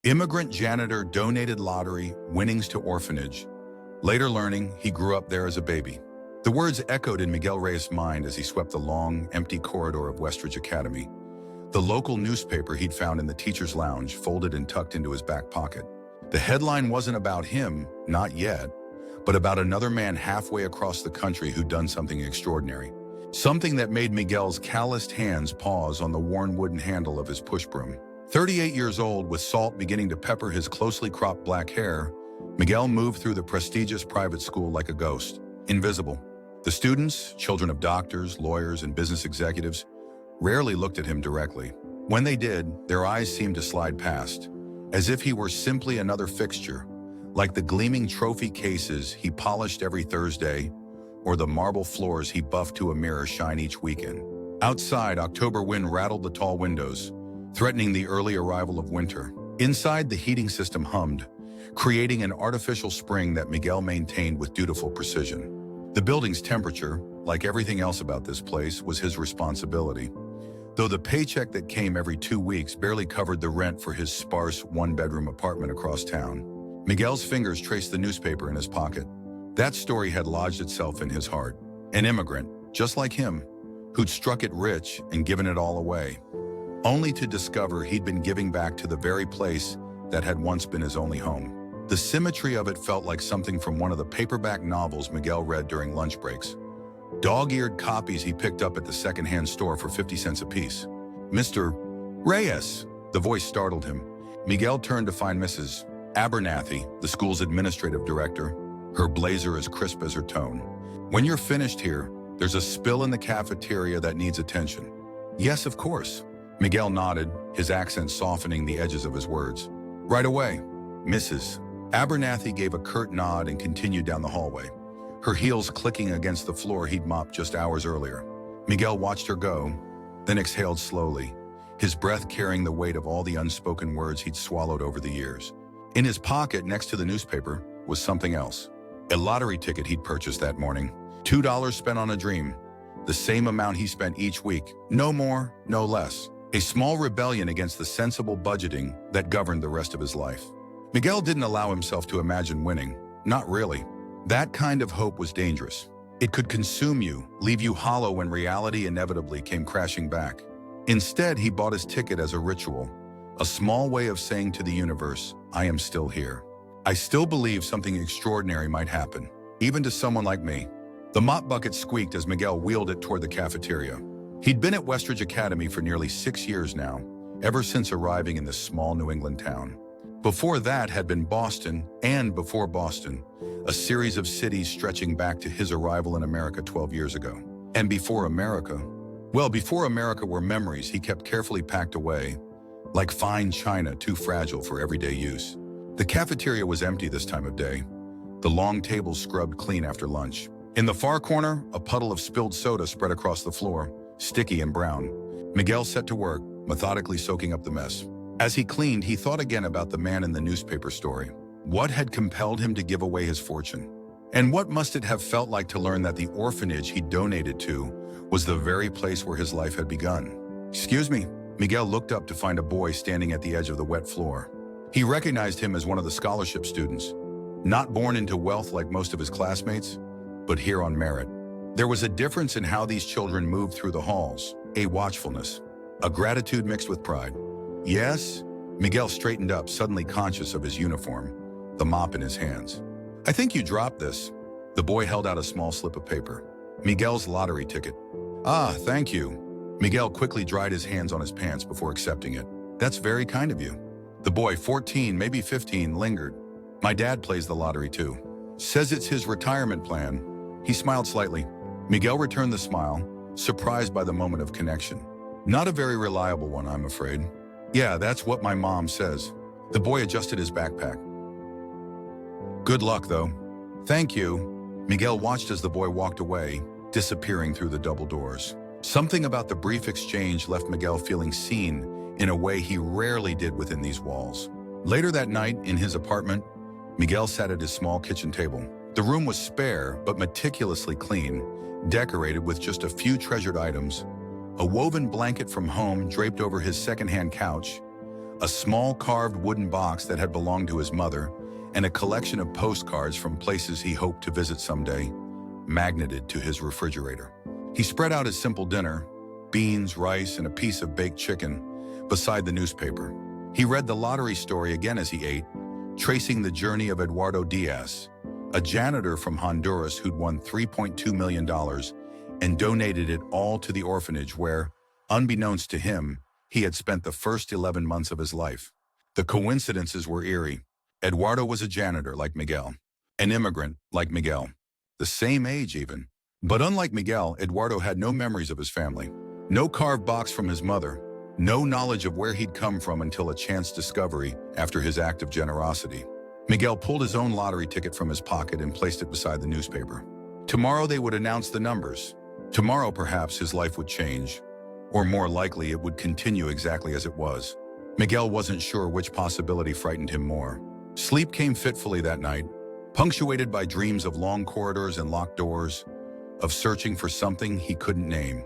Immigrant Janitor donated lottery winnings to Orphanage, later learning he grew up there as a baby. The words echoed in Miguel Reyes' mind as he swept the long, empty corridor of Westridge Academy. The local newspaper he'd found in the teacher's lounge folded and tucked into his back pocket. The headline wasn't about him, not yet, but about another man halfway across the country who'd done something extraordinary. Something that made Miguel's calloused hands pause on the worn wooden handle of his push broom. 38 years old, with salt beginning to pepper his closely cropped black hair, Miguel moved through the prestigious private school like a ghost, invisible. The students, children of doctors, lawyers, and business executives, rarely looked at him directly. When they did, their eyes seemed to slide past, as if he were simply another fixture, like the gleaming trophy cases he polished every Thursday, or the marble floors he buffed to a mirror shine each weekend. Outside, October wind rattled the tall windows, threatening the early arrival of winter. Inside, the heating system hummed, creating an artificial spring that Miguel maintained with dutiful precision. The building's temperature, like everything else about this place, was his responsibility, though the paycheck that came every 2 weeks barely covered the rent for his sparse one-bedroom apartment across town. Miguel's fingers traced the newspaper in his pocket. That story had lodged itself in his heart. An immigrant, just like him, who'd struck it rich and given it all away, only to discover he'd been giving back to the very place that had once been his only home. The symmetry of it felt like something from one of the paperback novels Miguel read during lunch breaks. Dog-eared copies he picked up at the secondhand store for 50 cents apiece. "Mr. Reyes," the voice startled him. Miguel turned to find Mrs. Abernathy, the school's administrative director, her blazer as crisp as her tone. "When you're finished here, there's a spill in the cafeteria that needs attention." "Yes, of course." Miguel nodded, his accent softening the edges of his words. "Right away." Mrs. Abernathy gave a curt nod and continued down the hallway, her heels clicking against the floor he'd mopped just hours earlier. Miguel watched her go, then exhaled slowly, his breath carrying the weight of all the unspoken words he'd swallowed over the years. In his pocket, next to the newspaper, was something else. A lottery ticket he'd purchased that morning. $2 spent on a dream. The same amount he spent each week. No more, no less. A small rebellion against the sensible budgeting that governed the rest of his life. Miguel didn't allow himself to imagine winning. Not really. That kind of hope was dangerous. It could consume you, leave you hollow when reality inevitably came crashing back. Instead, he bought his ticket as a ritual, a small way of saying to the universe, "I am still here. I still believe something extraordinary might happen, even to someone like me." The mop bucket squeaked as Miguel wheeled it toward the cafeteria. He'd been at Westridge Academy for nearly 6 years now, ever since arriving in this small New England town. Before that had been Boston, and before Boston, a series of cities stretching back to his arrival in America 12 years ago. And before America, well, before America were memories he kept carefully packed away, like fine china too fragile for everyday use. The cafeteria was empty this time of day, the long tables scrubbed clean after lunch. In the far corner, a puddle of spilled soda spread across the floor, sticky and brown. Miguel set to work, methodically soaking up the mess. As he cleaned, he thought again about the man in the newspaper story. What had compelled him to give away his fortune? And what must it have felt like to learn that the orphanage he donated to was the very place where his life had begun? "Excuse me." Miguel looked up to find a boy standing at the edge of the wet floor. He recognized him as one of the scholarship students, not born into wealth like most of his classmates, but here on merit. There was a difference in how these children moved through the halls, a watchfulness, a gratitude mixed with pride. "Yes?" Miguel straightened up, suddenly conscious of his uniform, the mop in his hands. "I think you dropped this." The boy held out a small slip of paper. Miguel's lottery ticket. "Ah, thank you." Miguel quickly dried his hands on his pants before accepting it. "That's very kind of you." The boy, 14, maybe 15, lingered. "My dad plays the lottery too. Says it's his retirement plan." He smiled slightly. Miguel returned the smile, surprised by the moment of connection. "Not a very reliable one, I'm afraid." "Yeah, that's what my mom says." The boy adjusted his backpack. "Good luck, though." "Thank you." Miguel watched as the boy walked away, disappearing through the double doors. Something about the brief exchange left Miguel feeling seen in a way he rarely did within these walls. Later that night, in his apartment, Miguel sat at his small kitchen table. The room was spare, but meticulously clean, decorated with just a few treasured items: a woven blanket from home draped over his secondhand couch, a small carved wooden box that had belonged to his mother, and a collection of postcards from places he hoped to visit someday, magneted to his refrigerator. He spread out his simple dinner, beans, rice, and a piece of baked chicken, beside the newspaper. He read the lottery story again as he ate, tracing the journey of Eduardo Diaz, a janitor from Honduras who'd won $3.2 million and donated it all to the orphanage where, unbeknownst to him, he had spent the first 11 months of his life. The coincidences were eerie. Eduardo was a janitor like Miguel, an immigrant like Miguel, the same age even. But unlike Miguel, Eduardo had no memories of his family, no carved box from his mother, no knowledge of where he'd come from until a chance discovery after his act of generosity. Miguel pulled his own lottery ticket from his pocket and placed it beside the newspaper. Tomorrow they would announce the numbers. Tomorrow perhaps his life would change, or more likely it would continue exactly as it was. Miguel wasn't sure which possibility frightened him more. Sleep came fitfully that night, punctuated by dreams of long corridors and locked doors, of searching for something he couldn't name.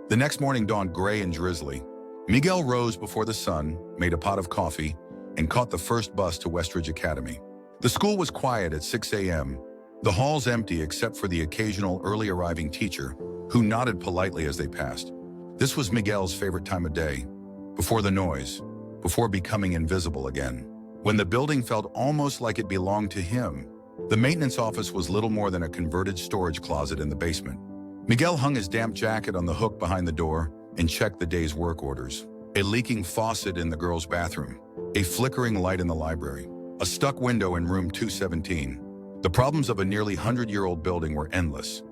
The next morning dawned gray and drizzly. Miguel rose before the sun, made a pot of coffee, and caught the first bus to Westridge Academy. The school was quiet at 6 a.m., the halls empty except for the occasional early-arriving teacher, who nodded politely as they passed. This was Miguel's favorite time of day, before the noise, before becoming invisible again. When the building felt almost like it belonged to him, the maintenance office was little more than a converted storage closet in the basement. Miguel hung his damp jacket on the hook behind the door and checked the day's work orders. A leaking faucet in the girls' bathroom, a flickering light in the library, a stuck window in room 217. The problems of a nearly 100-year-old building were endless,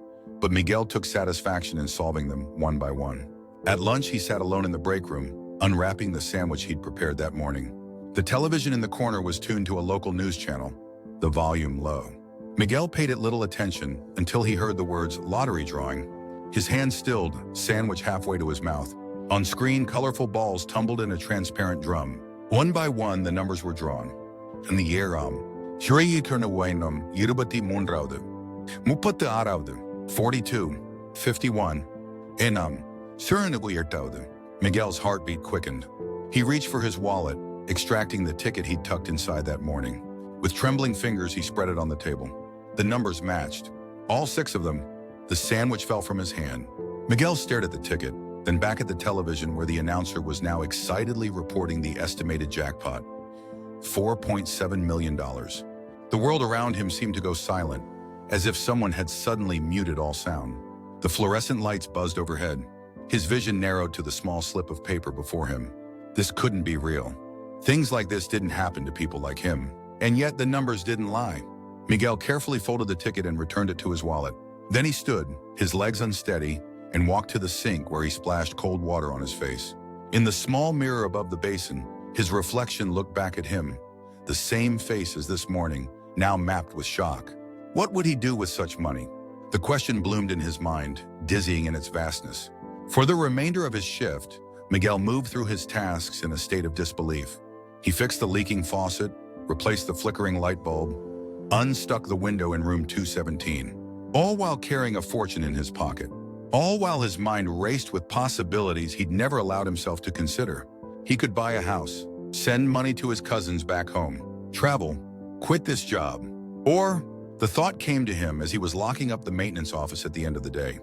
but Miguel took satisfaction in solving them one by one. At lunch, he sat alone in the break room, unwrapping the sandwich he'd prepared that morning. The television in the corner was tuned to a local news channel, the volume low. Miguel paid it little attention until he heard the words lottery drawing. His hand stilled, sandwich halfway to his mouth. On screen, colorful balls tumbled in a transparent drum. One by one, the numbers were drawn. In the year, 42, 51, and Miguel's heartbeat quickened. He reached for his wallet, extracting the ticket he'd tucked inside that morning. With trembling fingers, he spread it on the table. The numbers matched. All 6 of them. The sandwich fell from his hand. Miguel stared at the ticket, then back at the television where the announcer was now excitedly reporting the estimated jackpot. $4.7 million. The world around him seemed to go silent, as if someone had suddenly muted all sound. The fluorescent lights buzzed overhead. His vision narrowed to the small slip of paper before him. This couldn't be real. Things like this didn't happen to people like him. And yet the numbers didn't lie. Miguel carefully folded the ticket and returned it to his wallet. Then he stood, his legs unsteady, and walked to the sink where he splashed cold water on his face. In the small mirror above the basin, his reflection looked back at him, the same face as this morning, now mapped with shock. What would he do with such money? The question bloomed in his mind, dizzying in its vastness. For the remainder of his shift, Miguel moved through his tasks in a state of disbelief. He fixed the leaking faucet, replaced the flickering light bulb, unstuck the window in room 217, all while carrying a fortune in his pocket. All while his mind raced with possibilities he'd never allowed himself to consider. He could buy a house, send money to his cousins back home, travel, quit this job. Or the thought came to him as he was locking up the maintenance office at the end of the day.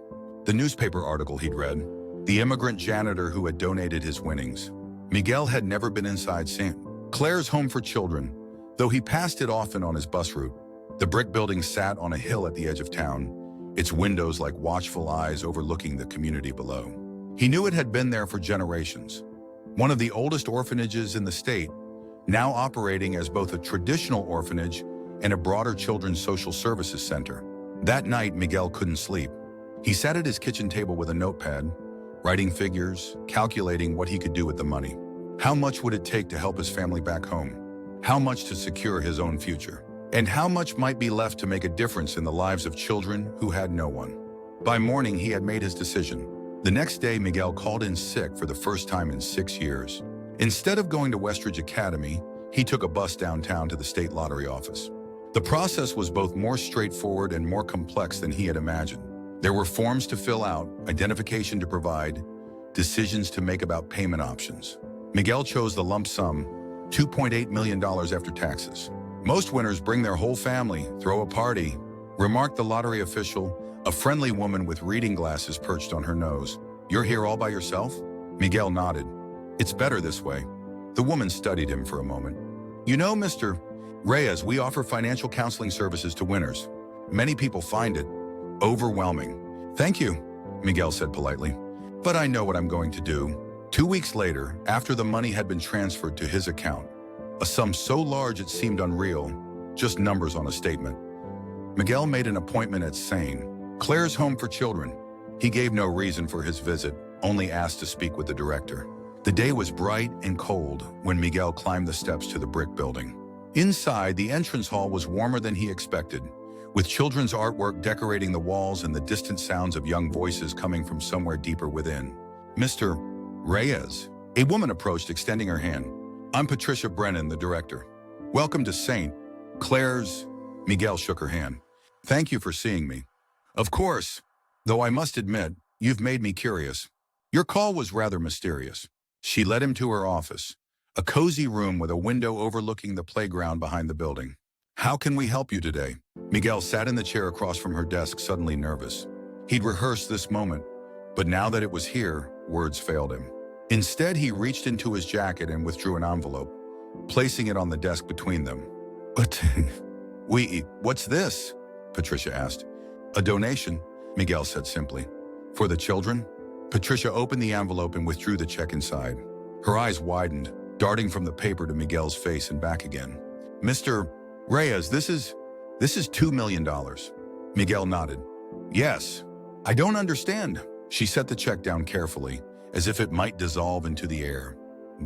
The newspaper article he'd read, the immigrant janitor who had donated his winnings. Miguel had never been inside St. Clair's home for children, though he passed it often on his bus route. The brick building sat on a hill at the edge of town, its windows like watchful eyes overlooking the community below. He knew it had been there for generations. One of the oldest orphanages in the state, now operating as both a traditional orphanage and a broader children's social services center. That night, Miguel couldn't sleep. He sat at his kitchen table with a notepad, writing figures, calculating what he could do with the money. How much would it take to help his family back home? How much to secure his own future? And how much might be left to make a difference in the lives of children who had no one? By morning, he had made his decision. The next day, Miguel called in sick for the first time in 6 years. Instead of going to Westridge Academy, he took a bus downtown to the state lottery office. The process was both more straightforward and more complex than he had imagined. There were forms to fill out, identification to provide, decisions to make about payment options. Miguel chose the lump sum, $2.8 million after taxes. Most winners bring their whole family, throw a party, remarked the lottery official, a friendly woman with reading glasses perched on her nose. You're here all by yourself? Miguel nodded. It's better this way. The woman studied him for a moment. You know, Mr. Reyes, we offer financial counseling services to winners. Many people find it overwhelming. Thank you, Miguel said politely. But I know what I'm going to do. 2 weeks later, after the money had been transferred to his account, a sum so large it seemed unreal, just numbers on a statement, Miguel made an appointment at Sane, Claire's home for children. He gave no reason for his visit, only asked to speak with the director. The day was bright and cold when Miguel climbed the steps to the brick building. Inside, the entrance hall was warmer than he expected, with children's artwork decorating the walls and the distant sounds of young voices coming from somewhere deeper within. Mr. Reyes, a woman approached, extending her hand. I'm Patricia Brennan, the director. Welcome to St. Clair's. Miguel shook her hand. Thank you for seeing me. Of course, though I must admit, you've made me curious. Your call was rather mysterious. She led him to her office, a cozy room with a window overlooking the playground behind the building. How can we help you today? Miguel sat in the chair across from her desk, suddenly nervous. He'd rehearsed this moment, but now that it was here, words failed him. Instead, he reached into his jacket and withdrew an envelope, placing it on the desk between them. But, what's this? Patricia asked. A donation, Miguel said simply. For the children? Patricia opened the envelope and withdrew the check inside. Her eyes widened, darting from the paper to Miguel's face and back again. Mr. Reyes, this is $2 million. Miguel nodded. Yes. I don't understand. She set the check down carefully, as if it might dissolve into the air.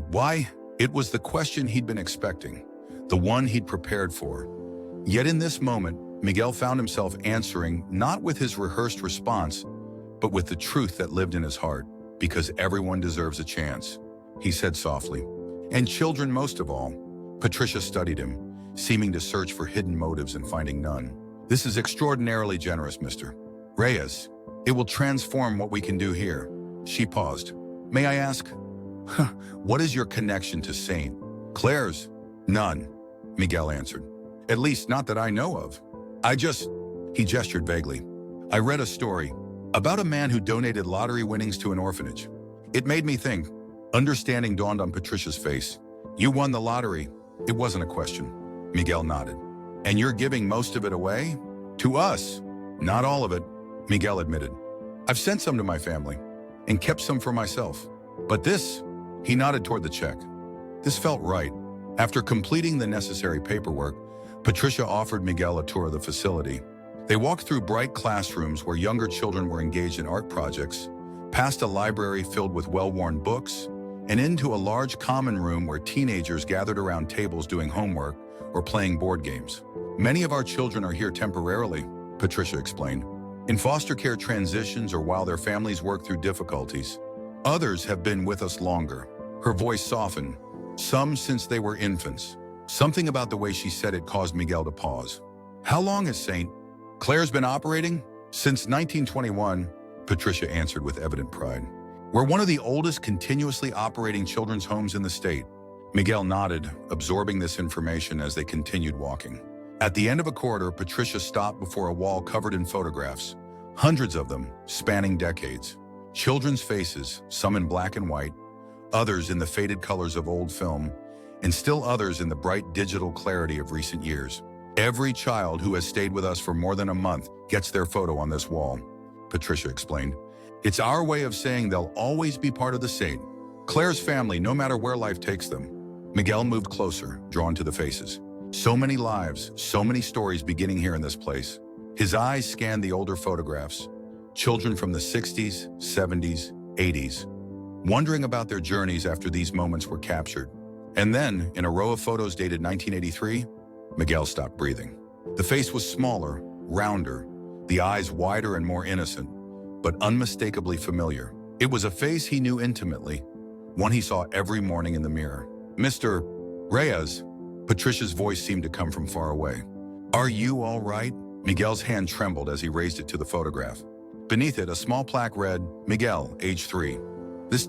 Why? It was the question he'd been expecting, the one he'd prepared for. Yet in this moment, Miguel found himself answering not with his rehearsed response, but with the truth that lived in his heart, because everyone deserves a chance, he said softly. And children most of all. Patricia studied him, seeming to search for hidden motives and finding none. This is extraordinarily generous, Mr. Reyes. It will transform what we can do here. She paused. May I ask, what is your connection to St. Clair's? None, Miguel answered. At least not that I know of. He gestured vaguely. I read a story about a man who donated lottery winnings to an orphanage. It made me think. Understanding dawned on Patricia's face. You won the lottery. It wasn't a question. Miguel nodded. And you're giving most of it away? To us. Not all of it, Miguel admitted. I've sent some to my family and kept some for myself. But this, he nodded toward the check. This felt right. After completing the necessary paperwork, Patricia offered Miguel a tour of the facility. They walked through bright classrooms where younger children were engaged in art projects, past a library filled with well-worn books, and into a large common room where teenagers gathered around tables doing homework or playing board games. Many of our children are here temporarily, Patricia explained, in foster care transitions or while their families work through difficulties. Others have been with us longer. Her voice softened, some since they were infants. Something about the way she said it caused Miguel to pause. How long has St. Clair's been operating? Since 1921, Patricia answered with evident pride. We're one of the oldest continuously operating children's homes in the state. Miguel nodded, absorbing this information as they continued walking. At the end of a corridor, Patricia stopped before a wall covered in photographs, hundreds of them, spanning decades. Children's faces, some in black and white, others in the faded colors of old film, and still others in the bright digital clarity of recent years. Every child who has stayed with us for more than a month gets their photo on this wall, Patricia explained. It's our way of saying they'll always be part of the St. Clair's family, no matter where life takes them. Miguel moved closer, drawn to the faces. So many lives, so many stories beginning here in this place. His eyes scanned the older photographs, children from the 60s, 70s, 80s, wondering about their journeys after these moments were captured. And then, in a row of photos dated 1983, Miguel stopped breathing. The face was smaller, rounder, the eyes wider and more innocent, but unmistakably familiar. It was a face he knew intimately, one he saw every morning in the mirror. Mr. Reyes, Patricia's voice seemed to come from far away. Are you all right? Miguel's hand trembled as he raised it to the photograph. Beneath it, a small plaque read, Miguel, age 3. This ...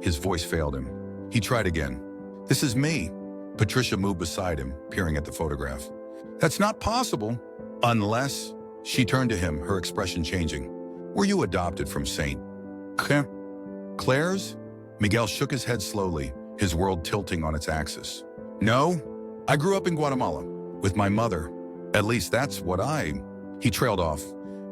His voice failed him. He tried again. This is me. Patricia moved beside him, peering at the photograph. That's not possible. Unless, she turned to him, her expression changing. Were you adopted from St. Clair's? Miguel shook his head slowly, his world tilting on its axis. No, I grew up in Guatemala, with my mother. At least that's what He trailed off,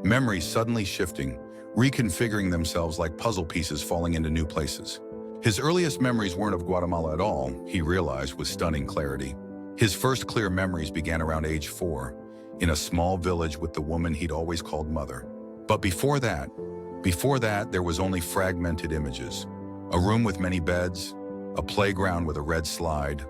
memories suddenly shifting, reconfiguring themselves like puzzle pieces falling into new places. His earliest memories weren't of Guatemala at all, he realized with stunning clarity. His first clear memories began around age 4, in a small village with the woman he'd always called mother. But before that, there was only fragmented images. A room with many beds, a playground with a red slide,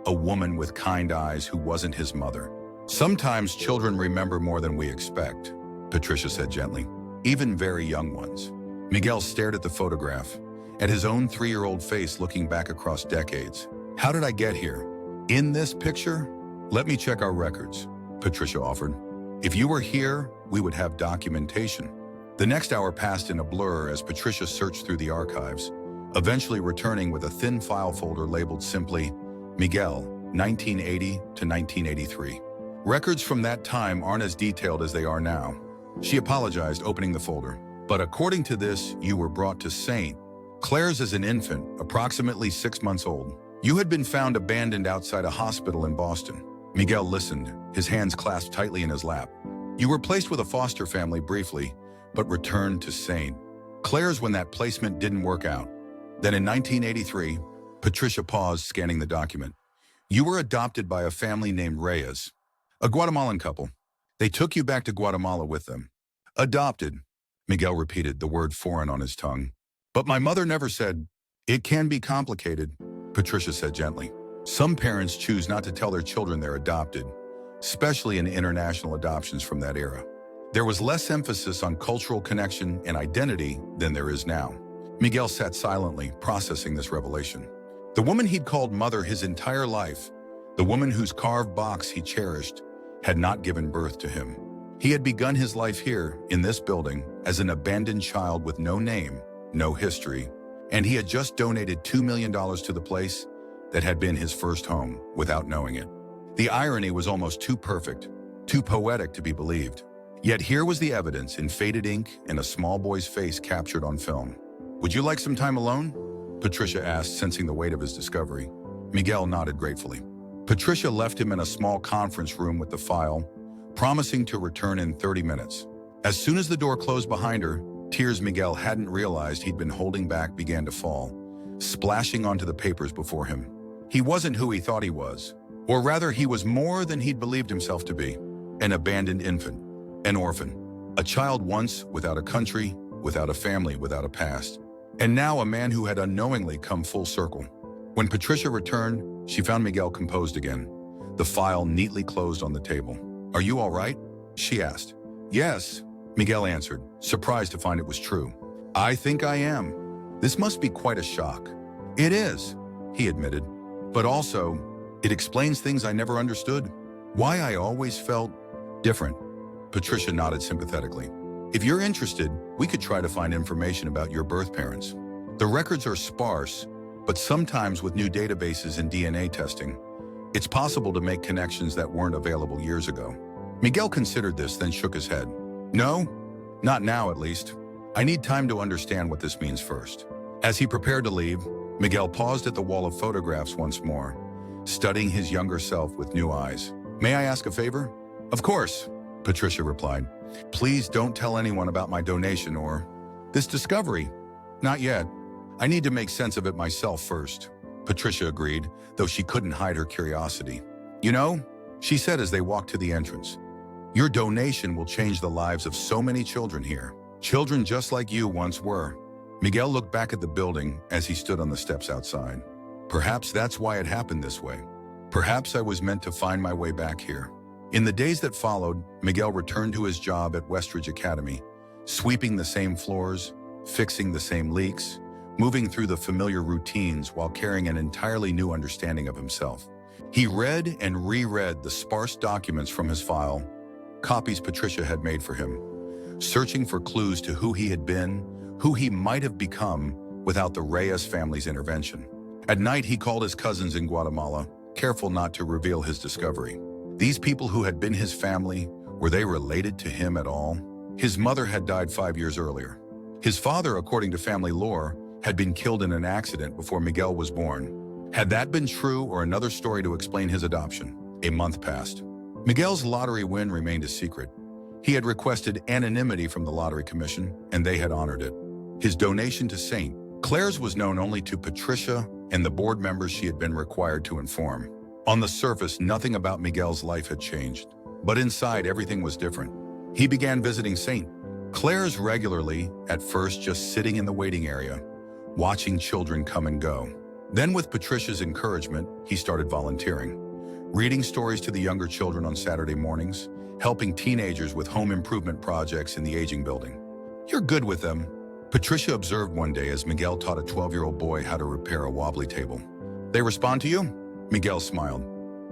a woman with kind eyes who wasn't his mother. Sometimes children remember more than we expect, Patricia said gently, even very young ones. Miguel stared at the photograph, at his own 3-year-old face looking back across decades. How did I get here? In this picture? Let me check our records, Patricia offered. If you were here, we would have documentation. The next hour passed in a blur as Patricia searched through the archives, eventually returning with a thin file folder labeled simply, Miguel, 1980 to 1983. Records from that time aren't as detailed as they are now. She apologized, opening the folder. But according to this, you were brought to St. Clair's as an infant, approximately 6 months old. You had been found abandoned outside a hospital in Boston. Miguel listened, his hands clasped tightly in his lap. You were placed with a foster family briefly, but returned to St. Clair's when that placement didn't work out. Then in 1983, Patricia paused, scanning the document. You were adopted by a family named Reyes, a Guatemalan couple. They took you back to Guatemala with them. Adopted, Miguel repeated, the word foreign on his tongue. But my mother never said. It can be complicated, Patricia said gently. Some parents choose not to tell their children they're adopted, especially in international adoptions from that era. There was less emphasis on cultural connection and identity than there is now. Miguel sat silently, processing this revelation. The woman he'd called mother his entire life, the woman whose carved box he cherished, had not given birth to him. He had begun his life here, in this building, as an abandoned child with no name, no history, and he had just donated $2 million to the place that had been his first home, without knowing it. The irony was almost too perfect, too poetic to be believed. Yet here was the evidence in faded ink and a small boy's face captured on film. Would you like some time alone? Patricia asked, sensing the weight of his discovery. Miguel nodded gratefully. Patricia left him in a small conference room with the file, promising to return in 30 minutes. As soon as the door closed behind her, tears Miguel hadn't realized he'd been holding back began to fall, splashing onto the papers before him. He wasn't who he thought he was, or rather he was more than he'd believed himself to be. An abandoned infant, an orphan, a child once without a country, without a family, without a past, and now a man who had unknowingly come full circle. When Patricia returned, she found Miguel composed again, the file neatly closed on the table. Are you all right? She asked. Yes, Miguel answered, surprised to find it was true. I think I am. This must be quite a shock. It is, he admitted. But also, it explains things I never understood. Why I always felt different. Patricia nodded sympathetically. If you're interested, we could try to find information about your birth parents. The records are sparse, but sometimes with new databases and DNA testing, it's possible to make connections that weren't available years ago. Miguel considered this, then shook his head. No, not now at least. I need time to understand what this means first. As he prepared to leave, Miguel paused at the wall of photographs once more, studying his younger self with new eyes. May I ask a favor? Of course, Patricia replied. Please don't tell anyone about my donation or this discovery. Not yet. I need to make sense of it myself first. Patricia agreed, though she couldn't hide her curiosity. You know, she said as they walked to the entrance, your donation will change the lives of so many children here. Children just like you once were. Miguel looked back at the building as he stood on the steps outside. Perhaps that's why it happened this way. Perhaps I was meant to find my way back here. In the days that followed, Miguel returned to his job at Westridge Academy, sweeping the same floors, fixing the same leaks, moving through the familiar routines while carrying an entirely new understanding of himself. He read and reread the sparse documents from his file, copies Patricia had made for him, searching for clues to who he had been, who he might have become without the Reyes family's intervention. At night, he called his cousins in Guatemala, careful not to reveal his discovery. These people who had been his family, were they related to him at all? His mother had died 5 years earlier. His father, according to family lore, had been killed in an accident before Miguel was born. Had that been true or another story to explain his adoption? A month passed. Miguel's lottery win remained a secret. He had requested anonymity from the Lottery Commission, and they had honored it. His donation to St. Clair's was known only to Patricia and the board members she had been required to inform. On the surface, nothing about Miguel's life had changed, but inside everything was different. He began visiting St. Clair's regularly, at first just sitting in the waiting area, watching children come and go. Then with Patricia's encouragement, he started volunteering, reading stories to the younger children on Saturday mornings, helping teenagers with home improvement projects in the aging building. "You're good with them," Patricia observed one day as Miguel taught a 12-year-old boy how to repair a wobbly table. "They respond to you?" Miguel smiled.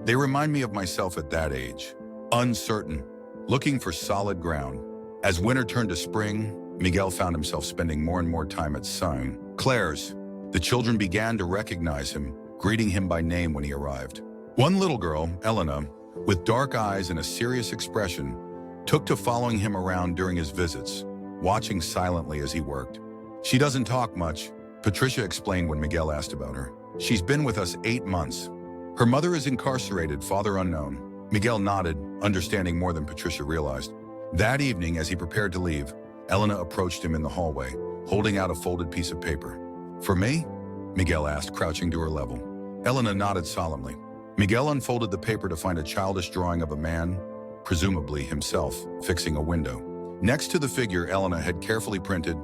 "They remind me of myself at that age. Uncertain, looking for solid ground." As winter turned to spring, Miguel found himself spending more and more time at St. Clair's. The children began to recognize him, greeting him by name when he arrived. One little girl, Elena, with dark eyes and a serious expression, took to following him around during his visits, watching silently as he worked. "She doesn't talk much," Patricia explained when Miguel asked about her. "She's been with us 8 months. Her mother is incarcerated, father unknown." Miguel nodded, understanding more than Patricia realized. That evening, as he prepared to leave, Elena approached him in the hallway, holding out a folded piece of paper. "For me?" Miguel asked, crouching to her level. Elena nodded solemnly. Miguel unfolded the paper to find a childish drawing of a man, presumably himself, fixing a window. Next to the figure Elena had carefully printed,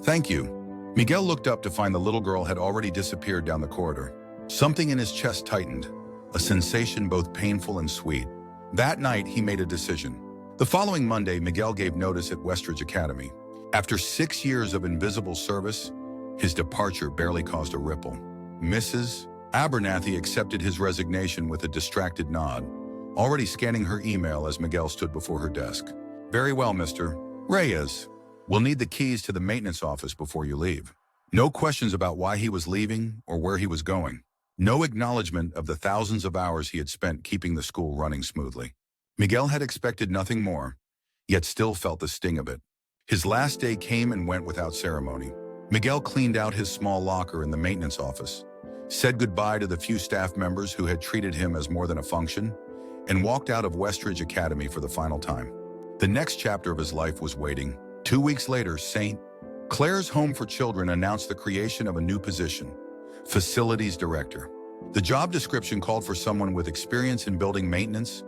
"Thank you." Miguel looked up to find the little girl had already disappeared down the corridor. Something in his chest tightened, a sensation both painful and sweet. That night, he made a decision. The following Monday, Miguel gave notice at Westridge Academy. After 6 years of invisible service, his departure barely caused a ripple. Mrs. Abernathy accepted his resignation with a distracted nod, already scanning her email as Miguel stood before her desk. "Very well, Mr. Reyes. We'll need the keys to the maintenance office before you leave." No questions about why he was leaving or where he was going. No acknowledgement of the thousands of hours he had spent keeping the school running smoothly. Miguel had expected nothing more, yet still felt the sting of it. His last day came and went without ceremony. Miguel cleaned out his small locker in the maintenance office, said goodbye to the few staff members who had treated him as more than a function, and walked out of Westridge Academy for the final time. The next chapter of his life was waiting. 2 weeks later, St. Clair's Home for Children announced the creation of a new position, Facilities Director. The job description called for someone with experience in building maintenance,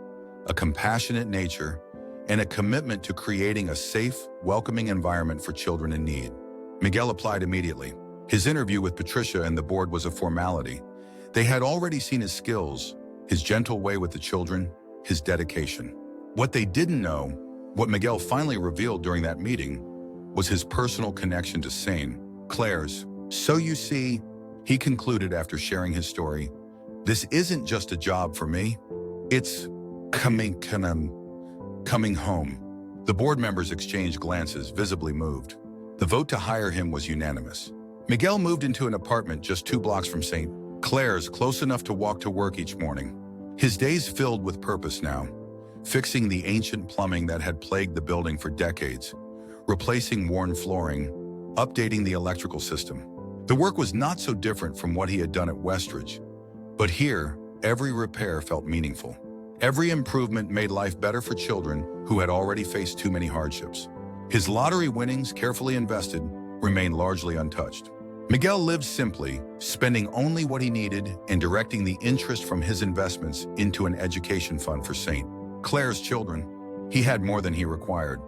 a compassionate nature, and a commitment to creating a safe, welcoming environment for children in need. Miguel applied immediately. His interview with Patricia and the board was a formality. They had already seen his skills, his gentle way with the children, his dedication. What they didn't know, what Miguel finally revealed during that meeting, was his personal connection to St. Clair's. "So you see," he concluded after sharing his story, "this isn't just a job for me. It's coming home." The board members exchanged glances, visibly moved. The vote to hire him was unanimous. Miguel moved into an apartment just 2 blocks from St. Clair's, close enough to walk to work each morning. His days filled with purpose now, fixing the ancient plumbing that had plagued the building for decades, replacing worn flooring, updating the electrical system. The work was not so different from what he had done at Westridge, but here, every repair felt meaningful. Every improvement made life better for children who had already faced too many hardships. His lottery winnings, carefully invested, remained largely untouched. Miguel lived simply, spending only what he needed and directing the interest from his investments into an education fund for St. Clair's children. He had more than he required.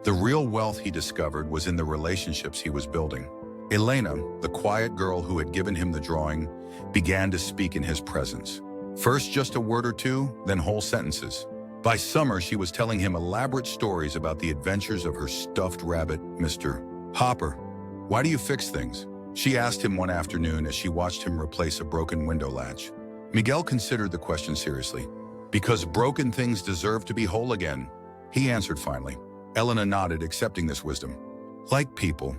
The real wealth he discovered was in the relationships he was building. Elena, the quiet girl who had given him the drawing, began to speak in his presence. First just a word or two, then whole sentences. By summer, she was telling him elaborate stories about the adventures of her stuffed rabbit, Mr. Hopper. "Why do you fix things?" she asked him one afternoon as she watched him replace a broken window latch. Miguel considered the question seriously. "Because broken things deserve to be whole again," he answered finally. Elena nodded, accepting this wisdom. "Like people."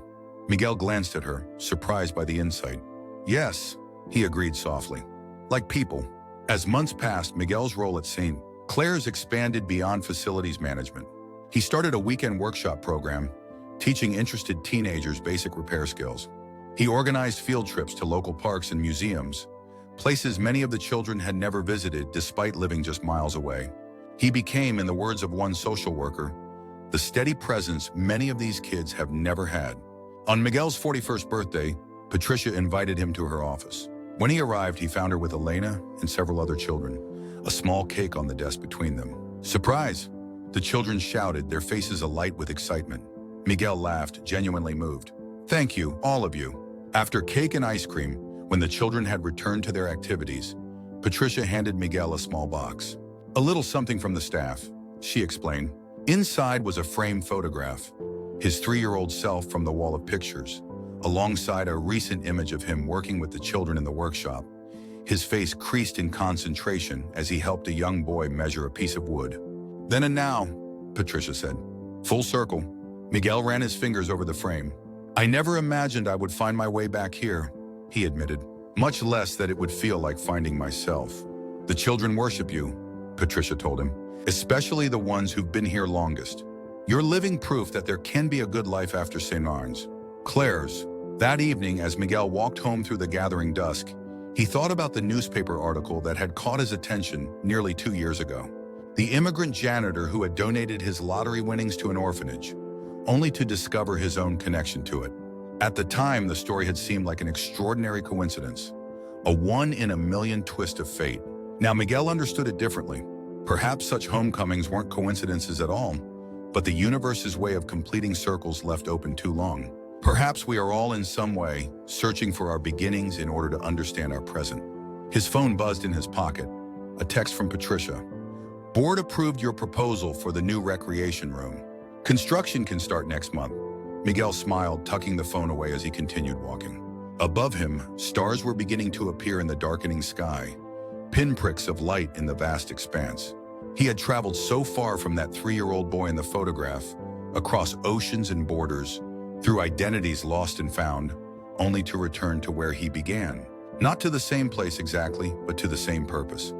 Miguel glanced at her, surprised by the insight. "Yes, he agreed softly. Like people. As months passed, Miguel's role at St. Clair's expanded beyond facilities management. He started a weekend workshop program, teaching interested teenagers basic repair skills. He organized field trips to local parks and museums, places many of the children had never visited despite living just miles away. He became, in the words of one social worker, the steady presence many of these kids have never had. On Miguel's 41st birthday, Patricia invited him to her office. When he arrived, he found her with Elena and several other children, a small cake on the desk between them. "Surprise!" the children shouted, their faces alight with excitement. Miguel laughed, genuinely moved. "Thank you, all of you." After cake and ice cream, when the children had returned to their activities, Patricia handed Miguel a small box. "A little something from the staff," she explained. Inside was a framed photograph, his 3-year-old self from the wall of pictures, alongside a recent image of him working with the children in the workshop. His face creased in concentration as he helped a young boy measure a piece of wood. "Then and now," Patricia said. "Full circle." Miguel ran his fingers over the frame. "I never imagined I would find my way back here," he admitted, "much less that it would feel like finding myself." "The children worship you," Patricia told him, "especially the ones who've been here longest. You're living proof that there can be a good life after St. Clair's." That evening, as Miguel walked home through the gathering dusk, he thought about the newspaper article that had caught his attention nearly 2 years ago. The immigrant janitor who had donated his lottery winnings to an orphanage, only to discover his own connection to it. At the time, the story had seemed like an extraordinary coincidence, a one-in-a-million twist of fate. Now, Miguel understood it differently. Perhaps such homecomings weren't coincidences at all, but the universe's way of completing circles left open too long. Perhaps we are all in some way searching for our beginnings in order to understand our present. His phone buzzed in his pocket, a text from Patricia. "Board approved your proposal for the new recreation room. Construction can start next month." Miguel smiled, tucking the phone away as he continued walking. Above him, stars were beginning to appear in the darkening sky, pinpricks of light in the vast expanse. He had traveled so far from that 3-year-old boy in the photograph, across oceans and borders, through identities lost and found, only to return to where he began. Not to the same place exactly, but to the same purpose.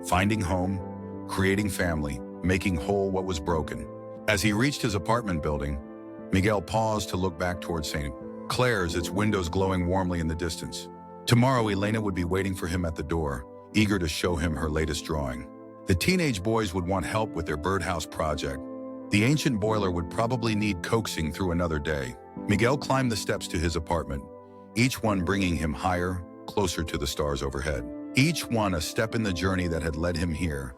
Finding home, creating family, making whole what was broken. As he reached his apartment building, Miguel paused to look back towards St. Clair's, its windows glowing warmly in the distance. Tomorrow, Elena would be waiting for him at the door, eager to show him her latest drawing. The teenage boys would want help with their birdhouse project. The ancient boiler would probably need coaxing through another day. Miguel climbed the steps to his apartment, each one bringing him higher, closer to the stars overhead. Each one a step in the journey that had led him here,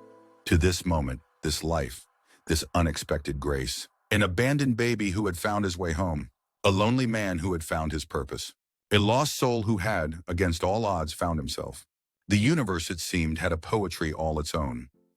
to this moment, this life, this unexpected grace. An abandoned baby who had found his way home. A lonely man who had found his purpose. A lost soul who had, against all odds, found himself. The universe, it seemed, had a poetry all its own.